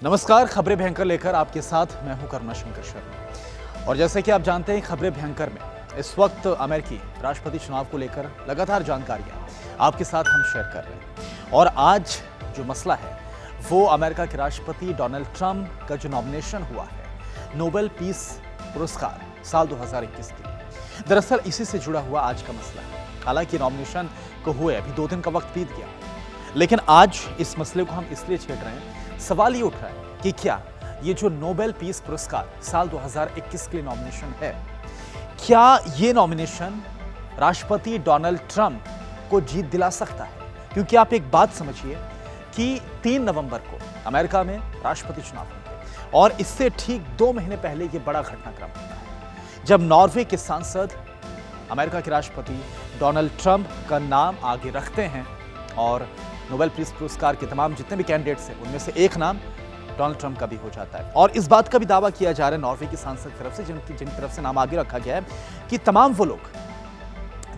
नमस्कार, खबरें भयंकर लेकर आपके साथ मैं हूं करुणा शंकर शर्मा। और जैसे कि आप जानते हैं, खबरें भयंकर में इस वक्त अमेरिकी राष्ट्रपति चुनाव को लेकर लगातार जानकारियां आपके साथ हम शेयर कर रहे हैं। और आज जो मसला है वो अमेरिका के राष्ट्रपति डोनाल्ड ट्रंप का जो नॉमिनेशन हुआ है नोबेल पीस पुरस्कार साल 2021 के लिए, दरअसल इसी से जुड़ा हुआ आज का मसला है। हालांकि नॉमिनेशन को हुए अभी 2 दिन का वक्त बीत गया, लेकिन आज इस मसले को हम इसलिए छेड़ रहे हैं, सवाल ये उठ रहा है कि क्या ये जो नोबेल पीस पुरस्कार साल 2021 के लिए नॉमिनेशन है, क्या ये नॉमिनेशन राष्ट्रपति डोनाल्ड ट्रंप को जीत दिला सकता है? क्योंकि आप एक बात समझिए कि 3 नवंबर को अमेरिका में राष्ट्रपति चुनाव होंगे और इससे ठीक 2 महीने पहले ये बड़ा घटनाक्रम होता है जब नॉर्वे के सांसद अमेरिका के राष्ट्रपति डोनाल्ड ट्रंप का नाम आगे रखते हैं और नोबेल पीस पुरस्कार के तमाम जितने भी कैंडिडेट्स हैं उनमें से एक नाम डोनाल्ड ट्रंप का भी हो जाता है। और इस बात का भी दावा किया जा रहा है नॉर्वे की सांसद की तरफ से, जिन तरफ से नाम आगे रखा गया है, कि तमाम वो लोग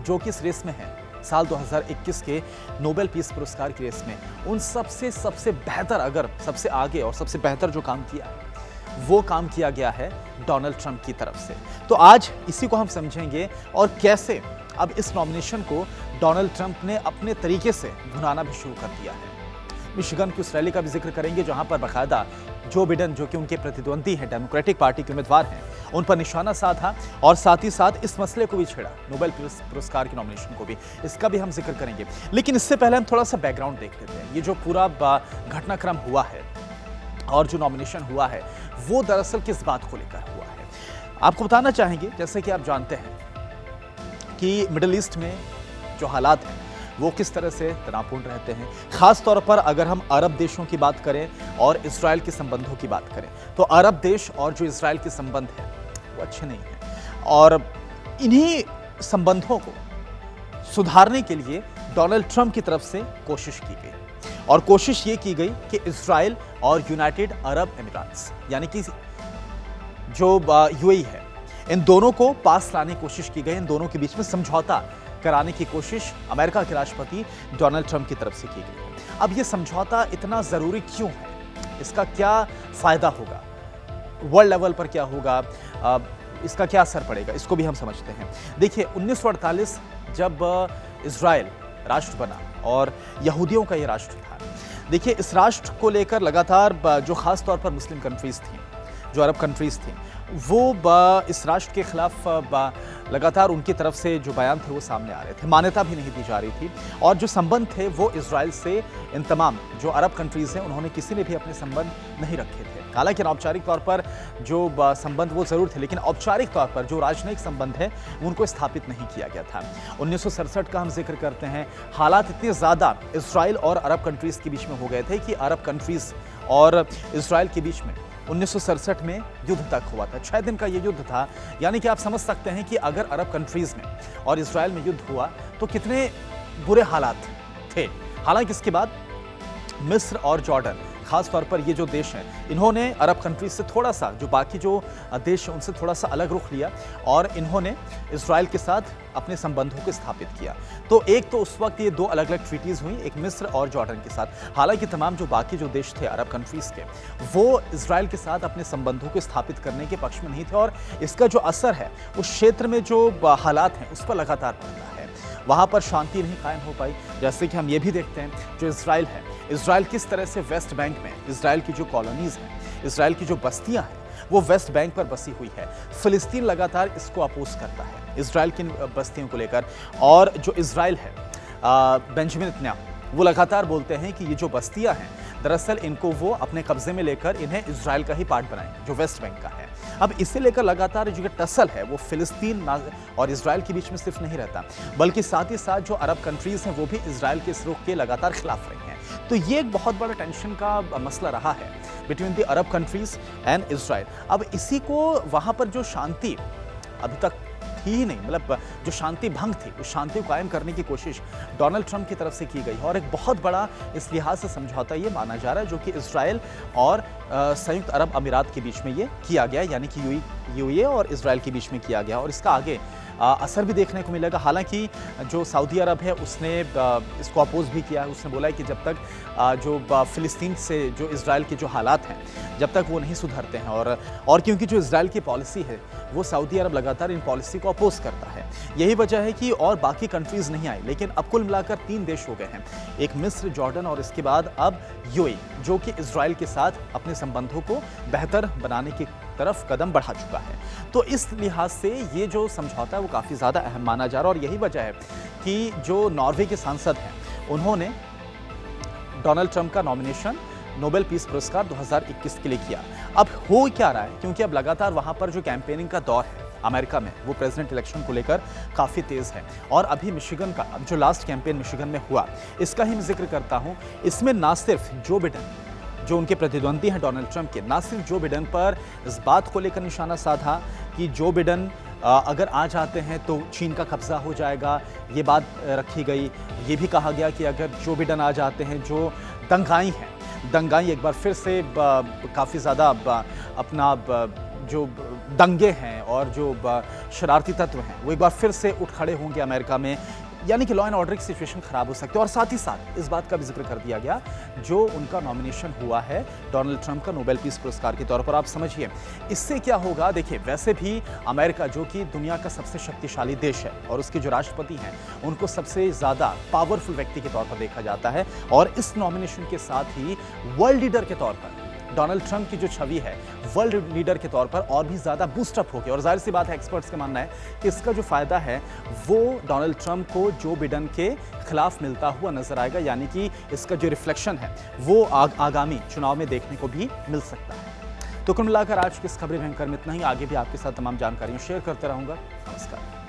जो कि इस रेस में हैं साल 2021 के नोबेल पीस पुरस्कार की रेस में, उन सबसे बेहतर, अगर सबसे आगे और सबसे बेहतर जो काम किया है वो काम किया गया है डोनाल्ड ट्रंप की तरफ से। तो आज इसी को हम समझेंगे और कैसे अब इस नॉमिनेशन को डोनाल्ड ट्रंप ने अपने तरीके से भुनाना भी शुरू कर दिया है। मिशिगन की उस रैली का भी जिक्र करेंगे जहां पर बाकायदा जो बिडेन, जो कि उनके प्रतिद्वंदी हैं, डेमोक्रेटिक पार्टी के उम्मीदवार हैं, उन पर निशाना साधा और साथ ही साथ इस मसले को भी छेड़ा, नोबेल पुरस्कार के नॉमिनेशन को भी, इसका भी हम जिक्र करेंगे। लेकिन इससे पहले हम थोड़ा सा बैकग्राउंड देख लेते हैं। ये जो पूरा घटनाक्रम हुआ है और जो नॉमिनेशन हुआ है वो दरअसल किस बात को लेकर हुआ है, आपको बताना चाहेंगे। जैसे कि आप जानते हैं कि मिडिल ईस्ट में जो हालात हैं वो किस तरह से तनावपूर्ण रहते हैं, खास तौर पर अगर हम अरब देशों की बात करें और इजराइल के संबंधों की बात करें, तो अरब देश और जो इजराइल के संबंध हैं वो अच्छे नहीं हैं। और इन्हीं संबंधों को सुधारने के लिए डोनाल्ड ट्रंप की तरफ से कोशिश की गई और कोशिश ये की गई कि इजराइल और यूनाइटेड अरब अमीरात्स यानी कि जो यूएई है, इन दोनों को पास लाने की कोशिश की गई। इन दोनों के बीच में समझौता कराने की कोशिश अमेरिका के राष्ट्रपति डोनाल्ड ट्रंप की तरफ से की गई। अब ये समझौता इतना जरूरी क्यों है, इसका क्या फायदा होगा, वर्ल्ड लेवल पर क्या होगा, इसका क्या असर पड़ेगा, इसको भी हम समझते हैं। देखिए, 1948 जब इजराइल राष्ट्र बना और यहूदियों का ये राष्ट्र था, देखिए इस राष्ट्र को लेकर लगातार जो खास तौर पर मुस्लिम कंट्रीज थी, जो अरब कंट्रीज थी, वो इस राष्ट्र के खिलाफ लगातार उनकी तरफ से जो बयान थे वो सामने आ रहे थे, मान्यता भी नहीं दी जा रही थी। और जो संबंध थे वो इजराइल से इन तमाम जो अरब कंट्रीज हैं उन्होंने किसी ने भी अपने संबंध नहीं रखे थे। हालांकि औपचारिक तौर पर जो संबंध वो जरूर थे, लेकिन औपचारिक तौर पर जो राजनयिक संबंध है उनको स्थापित नहीं किया गया था। 1967 का हम जिक्र करते हैं। हालात इतने ज़्यादा इजराइल और अरब कंट्रीज के बीच में हो गए थे कि अरब कंट्रीज और इजराइल के बीच में 1967 में युद्ध तक हुआ था। 6 दिन का ये युद्ध था। यानी कि आप समझ सकते हैं कि अगर अरब कंट्रीज में और इजराइल में युद्ध हुआ तो कितने बुरे हालात थे। हालांकि इसके बाद मिस्र और जॉर्डन, खास तौर पर ये जो देश हैं, इन्होंने अरब कंट्रीज से थोड़ा सा, जो बाकी जो देश हैं उनसे थोड़ा सा अलग रुख लिया और इन्होंने इजराइल के साथ अपने संबंधों को स्थापित किया। तो एक तो उस वक्त ये 2 अलग अलग ट्रीटीज हुई, एक मिस्र और जॉर्डन के साथ। हालांकि तमाम जो बाकी जो देश थे अरब कंट्रीज के, वो इजराइल के साथ अपने संबंधों को स्थापित करने के पक्ष में नहीं थे और इसका जो असर है उस क्षेत्र में जो हालात हैं उस पर लगातार पड़ता है। वहाँ पर शांति नहीं कायम हो पाई। जैसे कि हम ये भी देखते हैं, जो इजराइल है, इजराइल किस तरह से वेस्ट बैंक में इजराइल की जो कॉलोनीज हैं, इजराइल की जो बस्तियां हैं, वो वेस्ट बैंक पर बसी हुई है। फिलिस्तीन लगातार इसको अपोज करता है इजराइल की बस्तियों को लेकर। और जो इजराइल है, बेंजामिन नेतन्याहू, वो लगातार बोलते हैं कि ये जो बस्तियां हैं दरअसल इनको वो अपने कब्जे में लेकर इन्हें इजराइल का ही पार्ट बनाएंगे, जो वेस्ट बैंक का है। अब इसे लेकर लगातार जो टसल है वो फिलिस्तीन और इजराइल के बीच में सिर्फ नहीं रहता, बल्कि साथ ही साथ जो अरब कंट्रीज हैं वो भी इजराइल के इस रुख के लगातार खिलाफ रही हैं। तो ये एक बहुत बड़ा टेंशन का मसला रहा है between the Arab countries and Israel. अब इसी को वहाँ पर जो शांति अभी तक थी ही नहीं, मतलब जो शांति भंग थी, उस शांति को कायम करने की कोशिश डोनाल्ड ट्रंप की तरफ से की गई और एक बहुत बड़ा इस लिहाज से समझौता ये माना जा रहा है जो कि इजराइल और संयुक्त अरब अमीरात के बीच में ये किया गया, यानी कि यूएई और इजराइल के बीच में किया गया। और इसका आगे असर भी देखने को मिलेगा। हालांकि जो सऊदी अरब है उसने इसको अपोज भी किया है। उसने बोला है कि जब तक जो फ़िलिस्तीन से जो इजराइल के जो हालात हैं जब तक वो नहीं सुधरते हैं और क्योंकि जो इजराइल की पॉलिसी है वो सऊदी अरब लगातार इन पॉलिसी को अपोज करता है, यही वजह है कि और बाकी कंट्रीज़ नहीं आई। लेकिन अब कुल मिलाकर 3 देश हो गए हैं, एक मिस्र, जॉर्डन और इसके बाद अब यूएई, जो कि इजराइल के साथ अपने संबंधों को बेहतर बनाने की तरफ कदम बढ़ा चुका है। तो इस लिहाज से ये जो समझौता है वो काफ़ी ज़्यादा अहम माना जा रहा है और यही वजह है कि जो नॉर्वे के सांसद हैं उन्होंने डोनाल्ड ट्रंप का नॉमिनेशन नोबेल पीस पुरस्कार 2021 के लिए किया। अब हो क्या रहा है, क्योंकि अब लगातार वहाँ पर जो कैंपेनिंग का दौर है अमेरिका में वो प्रेसिडेंट इलेक्शन को लेकर काफ़ी तेज़ है। और अभी मिशिगन का अब जो लास्ट कैंपेन मिशिगन में हुआ इसका ही मैं जिक्र करता हूँ। इसमें ना सिर्फ जो बिडेन जो उनके प्रतिद्वंदी हैं डोनाल्ड ट्रंप के, ना सिर्फ जो बिडेन पर इस बात को लेकर निशाना साधा कि जो बिडेन अगर आ जाते हैं तो चीन का कब्जा हो जाएगा, ये बात रखी गई। ये भी कहा गया कि अगर जो बिडेन आ जाते हैं, जो दंगाई एक बार फिर से काफ़ी ज़्यादा अपना जो दंगे हैं और जो शरारती तत्व हैं वो एक बार फिर से उठ खड़े होंगे अमेरिका में, यानी कि लॉ एंड ऑर्डर की सिचुएशन खराब हो सकती है। और साथ ही साथ इस बात का भी जिक्र कर दिया गया जो उनका नॉमिनेशन हुआ है डोनाल्ड ट्रंप का नोबेल पीस पुरस्कार के तौर पर। आप समझिए इससे क्या होगा। देखिए, वैसे भी अमेरिका जो कि दुनिया का सबसे शक्तिशाली देश है और उसके जो राष्ट्रपति हैं उनको सबसे ज़्यादा पावरफुल व्यक्ति के तौर पर देखा जाता है, और इस नॉमिनेशन के साथ ही वर्ल्ड लीडर के तौर पर डोनाल्ड ट्रंप की जो छवि है वर्ल्ड लीडर के तौर पर और भी ज़्यादा बूस्टअप होगी। और जाहिर सी बात है, एक्सपर्ट्स का मानना है कि इसका जो फ़ायदा है वो डोनाल्ड ट्रंप को जो बिडेन के खिलाफ मिलता हुआ नजर आएगा, यानी कि इसका जो रिफ्लेक्शन है वो आगामी चुनाव में देखने को भी मिल सकता है। तो कुल मिलाकर आज की इस खबरें भयंकर में इतना ही। आगे भी आपके साथ तमाम जानकारियाँ शेयर करते रहूँगा। नमस्कार।